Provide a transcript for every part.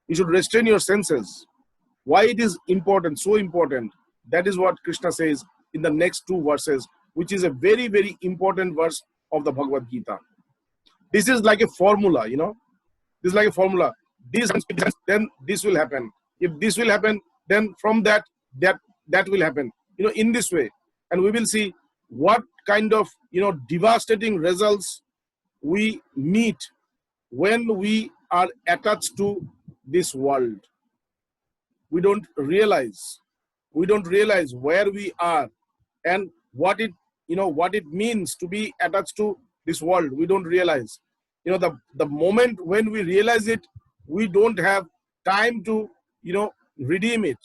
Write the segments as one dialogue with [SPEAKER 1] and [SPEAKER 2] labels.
[SPEAKER 1] You should restrain your senses. Why it is important, so important? That is what Krishna says in the next two verses, which is a very, very important verse of the Bhagavad Gita. This is like a formula, This is like a formula. This, then this will happen. If this will happen, then from that will happen. In this way. And we will see what kind of, devastating results we meet when we are attached to this world. We don't realize where we are and what it means to be attached to this world. We don't realize. The moment when we realize it, we don't have time to, redeem it.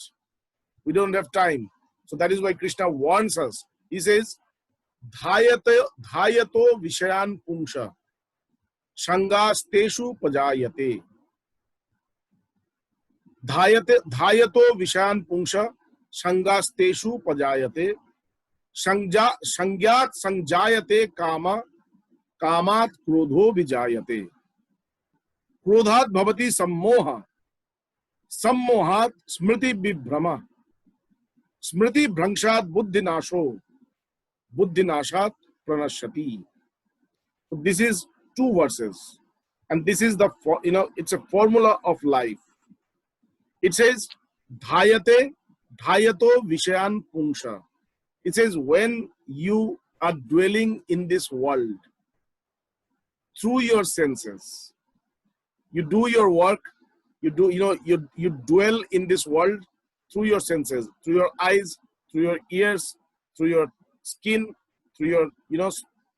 [SPEAKER 1] We don't have time. So that is why Krishna warns us. He says, dhayato vishayan pungsha shangasteshu pajayate. Dhayato vishayan pungsha shangasteshu pajayate. Sangyat sanjayate kama kamat krodho vijayate. Krodhat bhavati sammoha. Sammohat smriti vibhrama. Smriti bhrangshat buddhinasho. Buddhinashat pranashati. So this is two verses. And this is it's a formula of life. It says, dhayato vishayan pungsha. It says, when you are dwelling in this world through your senses, you do your work, you dwell in this world through your senses, through your eyes, through your ears, through your skin, through your,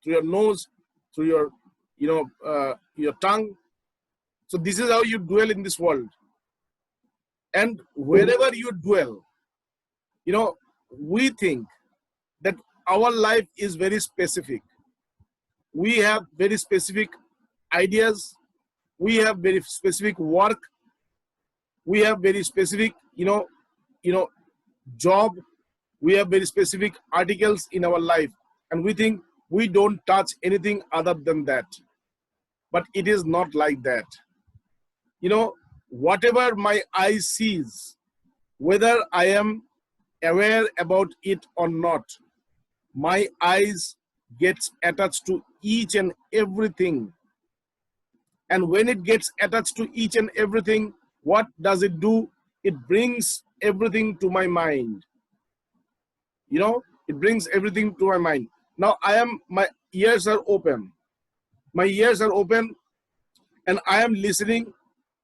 [SPEAKER 1] through your nose, through your, your tongue. So this is how you dwell in this world. And wherever you dwell, we think that our life is very specific. We have very specific ideas. We have very specific work. We have very specific, job. We have very specific articles in our life. And we think we don't touch anything other than that. But it is not like that. Whatever my eye sees, whether I am aware about it or not, my eyes gets attached to each and everything. And when it gets attached to each and everything, what does it do? It brings everything to my mind. It brings everything to my mind. Now my ears are open. My ears are open and I am listening.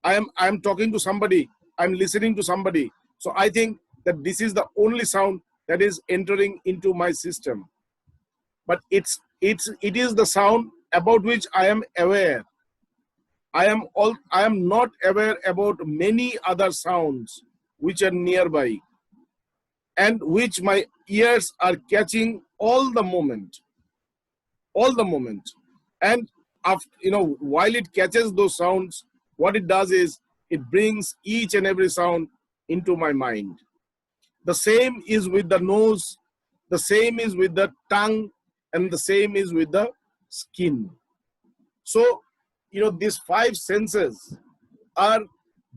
[SPEAKER 1] I am talking to somebody. I'm listening to somebody. So I think that this is the only sound that is entering into my system. But it is the sound about which I am aware. I am not aware about many other sounds which are nearby and which my ears are catching all the moment. And after, while it catches those sounds, what it does is it brings each and every sound into my mind. The same is with the nose, the same is with the tongue, and the same is with the skin. So, these five senses are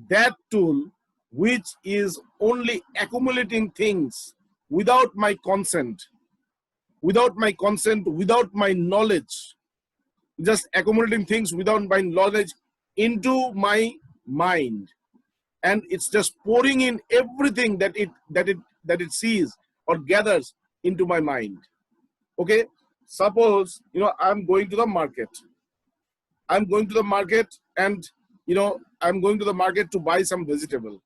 [SPEAKER 1] that tool which is only accumulating things without my consent, without my knowledge, just accumulating things without my knowledge into my mind. And it's just pouring in everything that it sees or gathers into my mind. Okay, suppose I'm going to the market. I'm going to the market and I'm going to the market to buy some vegetable.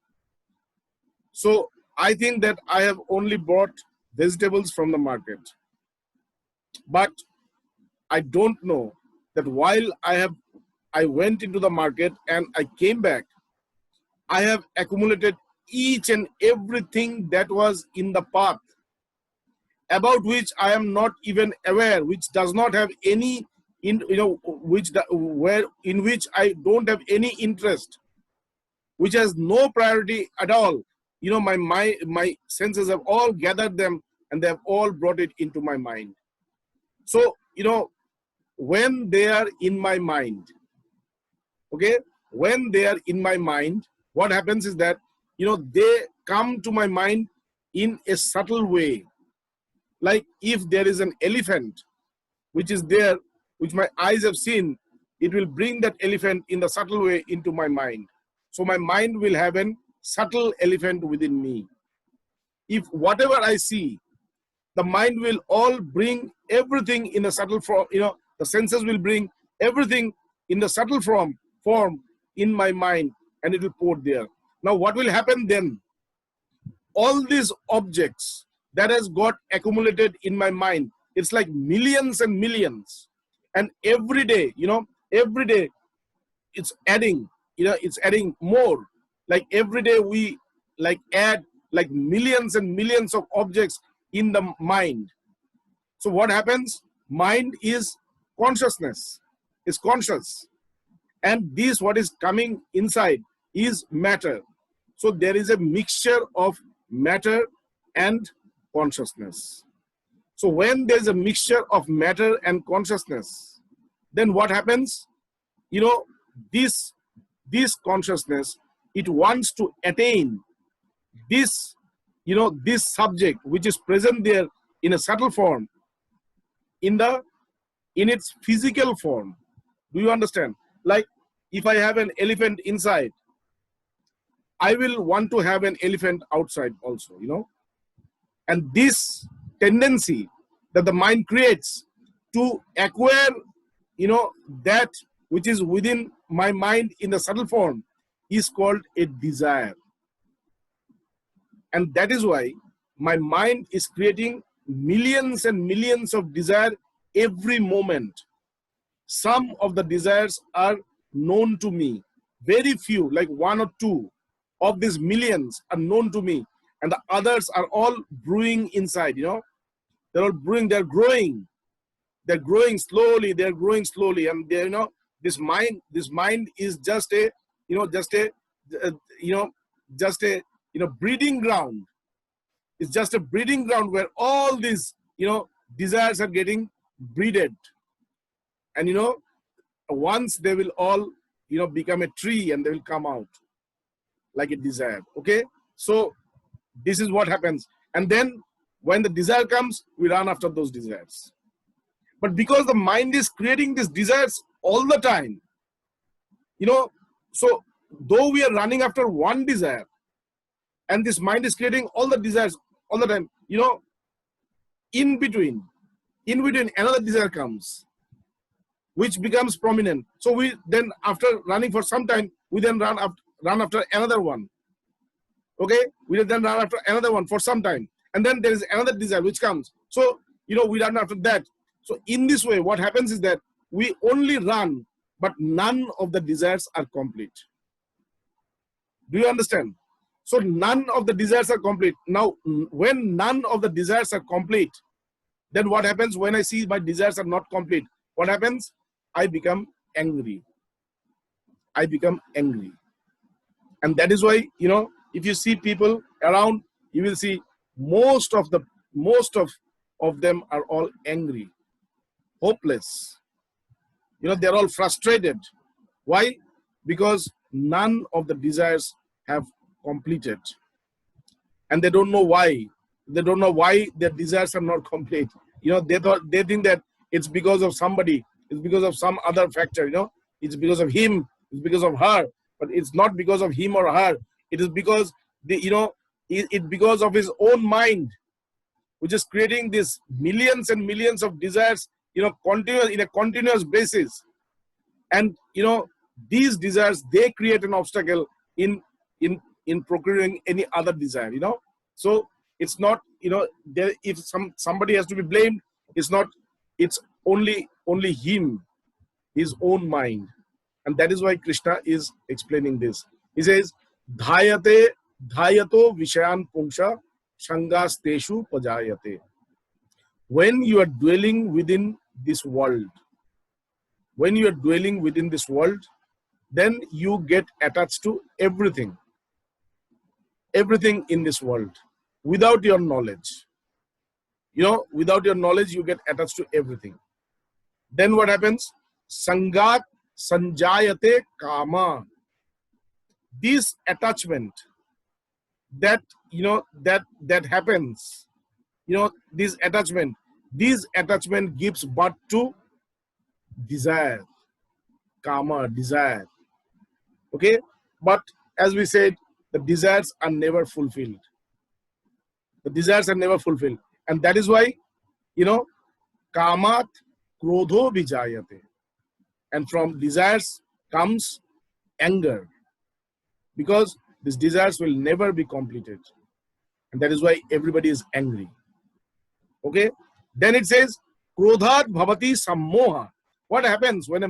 [SPEAKER 1] So I think that I have only bought vegetables from the market. But I don't know that while I went into the market and I came back, I have accumulated each and everything that was in the path about which I am not even aware, which does not have any, in which I don't have any interest, which has no priority at all. My senses have all gathered them and they have all brought it into my mind. So, when they are in my mind, okay, when they are in my mind, what happens is that, they come to my mind in a subtle way. Like if there is an elephant which is there, which my eyes have seen, it will bring that elephant in the subtle way into my mind. So my mind will have a subtle elephant within me. If whatever I see, the mind will all bring everything in a subtle form, the senses will bring everything in the subtle form in my mind, and it will pour there. Now what will happen then? All these objects that has got accumulated in my mind, it's like millions and millions. And every day, every day it's adding, it's adding more. Like every day we like add like millions and millions of objects in the mind. So what happens? Mind is consciousness, is conscious. And this what is coming inside is matter. So there is a mixture of matter and consciousness. So when there's a mixture of matter and consciousness, then what happens? This consciousness, it wants to attain this, this subject which is present there in a subtle form, in its physical form. Do you understand? Like if I have an elephant inside, I will want to have an elephant outside also, And this tendency that the mind creates to acquire, that which is within my mind in the subtle form is called a desire. And that is why my mind is creating millions and millions of desire every moment. Some of the desires are known to me. Very few, like one or two of these millions are known to me. And the others are all brewing inside, They're all brewing, they're growing. They're growing slowly, And this mind is just a, breeding ground. It's just a breeding ground where all these, desires are getting breeded. And, once they will all, become a tree and they will come out like a desire. Okay. So this is what happens. And then when the desire comes, we run after those desires. But because the mind is creating these desires all the time, so though we are running after one desire and this mind is creating all the desires all the time, in between another desire comes, which becomes prominent. So we then, after running for some time, we then run after another one. Okay, we then run after another one for some time, and then there is another desire which comes. So we run after that. So in this way, what happens is that we only run, but none of the desires are complete. Do you understand? So none of the desires are complete. Now, when none of the desires are complete, then what happens? When I see my desires are not complete, what happens? I become angry. I become angry. And that is why, if you see people around, you will see most of them are all angry, hopeless. They're all frustrated. Why? Because none of the desires have completed. And they don't know why. They don't know why their desires are not complete. They think that it's because of somebody, it's because of some other factor, it's because of him, it's because of her, but it's not because of him or her. It is because it's because of his own mind, which is creating these millions and millions of desires, in a continuous basis. And these desires, they create an obstacle in procuring any other desire. So it's not, if somebody has to be blamed, it's only him, his own mind. And that is why Krishna is explaining this. He says, Dhayato vishayan pungsha shangasteshu pajayate. When you are dwelling within this world, then you get attached to everything in this world without your knowledge. Without your knowledge, you get attached to everything. Then what happens? Sangat sanjayate kama. this attachment that, that happens, this attachment gives birth to desire, kama, desire. Okay, but as we said, the desires are never fulfilled. The desires are never fulfilled, and that is why, kamat krodho vijayate, and from desires comes anger, because these desires will never be completed, and that is why everybody is angry. Okay, then it says krodhat bhavati sammoha. What happens when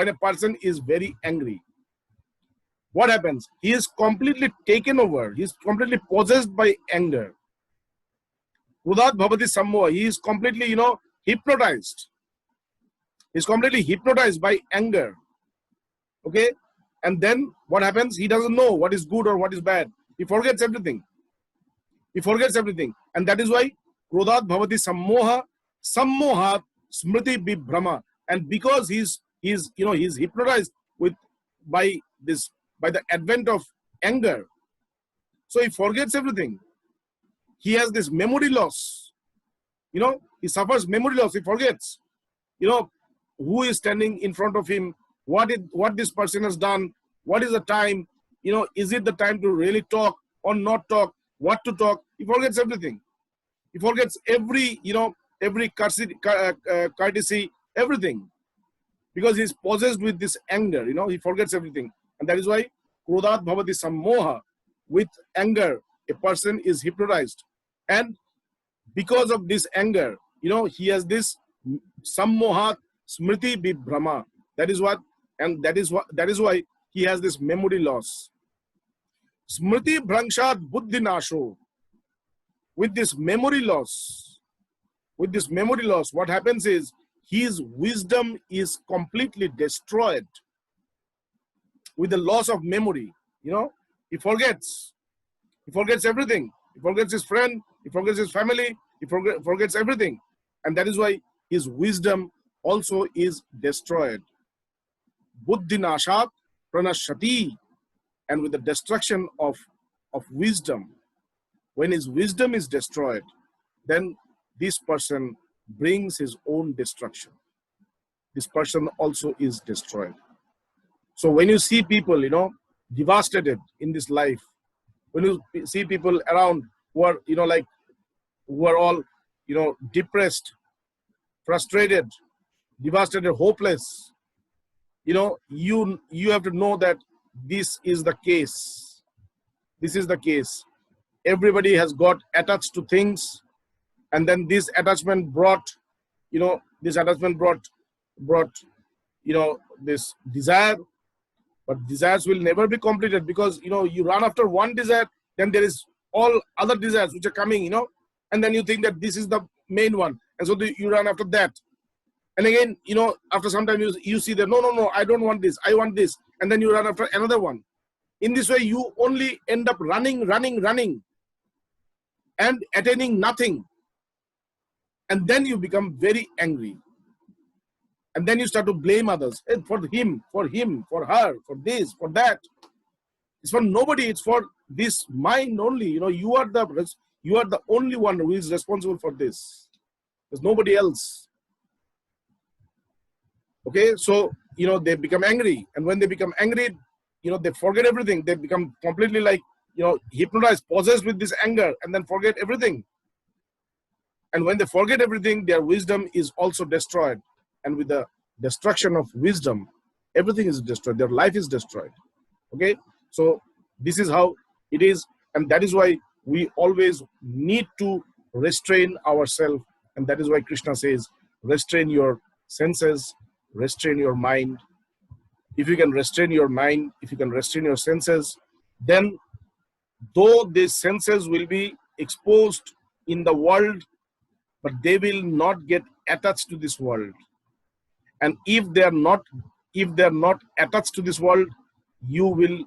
[SPEAKER 1] a person is very angry? What happens? He is completely taken over. He is completely possessed by anger. Krodhat bhavati sammoha. He is completely, hypnotized. He's completely hypnotized by anger. Okay, and then what happens? He doesn't know what is good or what is bad. He forgets everything. He forgets everything, and that is why krodhat bhavati sammoha, sammohat smriti vibhrama. And because he's hypnotized by the advent of anger, so he forgets everything. He has this memory loss. He suffers memory loss. He forgets, who is standing in front of him, what this person has done, what is the time, is it the time to really talk or not talk, what to talk. He forgets everything. He forgets every courtesy, everything, because he's possessed with this anger. He forgets everything, and that is why krodhat bhavati sammoha. With anger, a person is hypnotized, and because of this anger, he has this sammohat smriti vibhrama. That is why he has this memory loss. Smriti bhrangshat buddhi nasho. With this memory loss, what happens is his wisdom is completely destroyed. With the loss of memory, he forgets everything. He forgets his friend, he forgets his family, he forgets everything. And that is why his wisdom also is destroyed. Buddhi nashat pranashati. And with the destruction of wisdom, when his wisdom is destroyed, then this person brings his own destruction. This person also is destroyed. So when you see people, devastated in this life, when you see people around who are, who are all, depressed, frustrated, devastated, hopeless, you have to know that this is the case. This is the case. Everybody has got attached to things, and then this attachment brought this desire. But desires will never be completed, because you run after one desire, then there is all other desires which are coming, and then you think that this is the main one, and so you run after that. And again, after some time you see that no, I don't want this, I want this, and then you run after another one. In this way, you only end up running, and attaining nothing. And then you become very angry. And then you start to blame others. Hey, for him, for her, for this, for that. It's for nobody. It's for this mind only. You are the only one who is responsible for this. There's nobody else. Okay, so they become angry, and when they become angry, they forget everything. They become completely hypnotized, possessed with this anger, and then forget everything. And when they forget everything, their wisdom is also destroyed. And with the destruction of wisdom, everything is destroyed. Their life is destroyed. Okay, so this is how it is, and that is why we always need to restrain ourselves. And that is why Krishna says, restrain your senses, restrain your mind. If you can restrain your mind, if you can restrain your senses, then though these senses will be exposed in the world, but they will not get attached to this world. And if they are not attached to this world, you will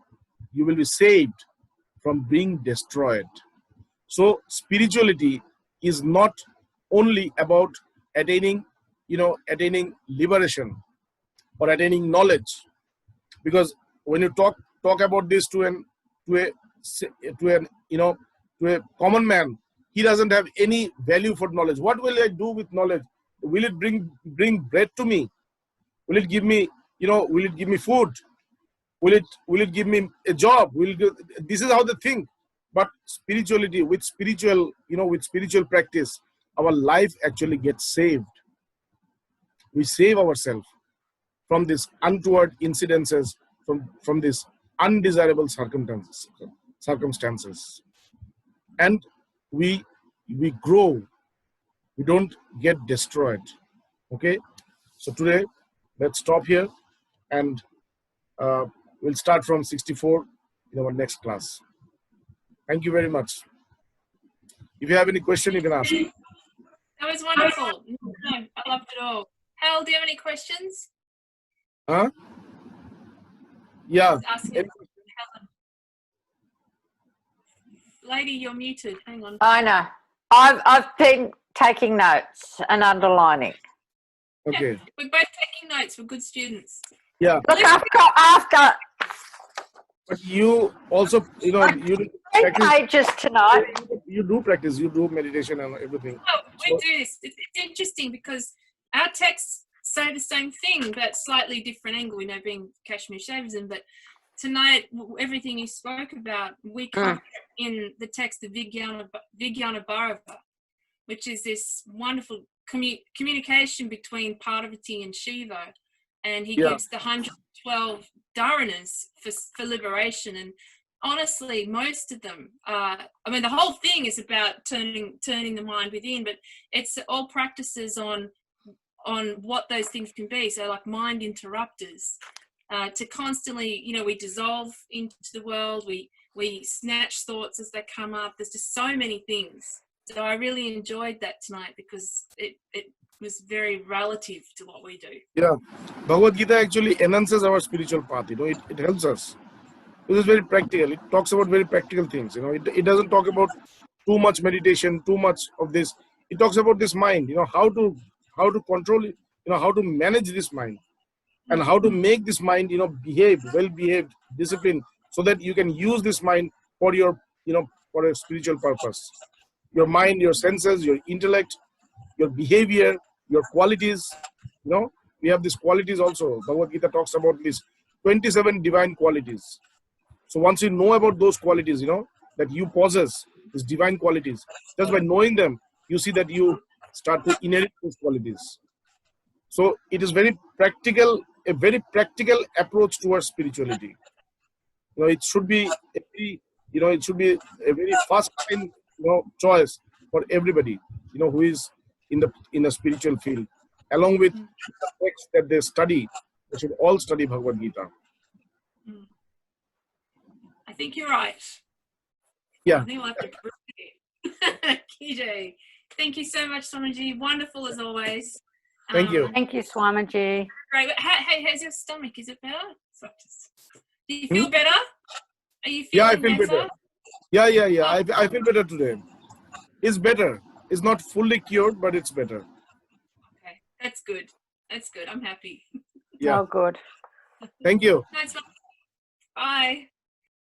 [SPEAKER 1] be saved from being destroyed. So spirituality is not only about attaining liberation or attaining knowledge. Because when you talk talk about this to a common man, he doesn't have any value for knowledge. What will I do with knowledge? Will it bring bread to me? Will it give me, will it give me food? Will it give me a job? This is how they think. But spirituality, with spiritual practice, our life actually gets saved. We save ourselves from these untoward incidences, from these undesirable circumstances, and we grow. We don't get destroyed. Okay, so today let's stop here, and we'll start from 64 in our next class. Thank you very much. If you have any question, you can ask.
[SPEAKER 2] That was wonderful. No, I loved it all. Hal, do you have any questions?
[SPEAKER 1] Huh? Yeah.
[SPEAKER 2] Helen. Lady, you're muted. Hang on.
[SPEAKER 3] I know. I've been taking notes and underlining.
[SPEAKER 1] Okay.
[SPEAKER 2] Yeah, we're both taking notes. We're good students.
[SPEAKER 1] Yeah.
[SPEAKER 3] Look, after
[SPEAKER 1] But you also, you do
[SPEAKER 3] 3 pages tonight.
[SPEAKER 1] You do practice. You do meditation and everything.
[SPEAKER 2] Oh, we do this. It's interesting because our texts say the same thing, but slightly different angle. We know being Kashmir Shaivism, but tonight everything you spoke about, we cover in the text of Vijnana Bharava, which is this wonderful communication between Parvati and Shiva, and he gives the 112 dharanas for liberation. And honestly, most of them, the whole thing is about turning the mind within, but it's all practices on what those things can be. So like mind interrupters, to constantly, we dissolve into the world, we snatch thoughts as they come up. There's just so many things. So I really enjoyed that tonight because it was very relative to what we do.
[SPEAKER 1] Yeah, Bhagavad Gita actually enhances our spiritual path. It helps us. It is very practical. It talks about very practical things. It doesn't talk about too much meditation, too much of this. It talks about this mind. How to control it. How to manage this mind, and how to make this mind well behaved, disciplined, so that you can use this mind for your for a spiritual purpose. Your mind, your senses, your intellect, your behavior, your qualities. We have these qualities also. Bhagavad Gita talks about these 27 divine qualities. So once you know about those qualities, that you possess these divine qualities, just by knowing them, you see that you start to inherit those qualities. So it is very practical, a very practical approach towards spirituality. It should be a very first time choice for everybody who is in the spiritual field, along with the text that they study. They should all study Bhagavad Gita.
[SPEAKER 2] I think you're right.
[SPEAKER 1] Yeah.
[SPEAKER 2] I think we'll have to prove it. KJ, thank you so much, Swamiji. Wonderful as always.
[SPEAKER 1] Thank you.
[SPEAKER 3] Thank you, Swamiji.
[SPEAKER 2] Great. Hey, how's your stomach? Is it better? Do you feel better? Are you feeling
[SPEAKER 1] I feel better. Yeah. I feel better today. It's better. It's not fully cured, but it's better.
[SPEAKER 2] Okay, that's good. I'm happy.
[SPEAKER 1] Yeah.
[SPEAKER 3] Oh, good.
[SPEAKER 1] Thank you.
[SPEAKER 2] Thanks. Bye.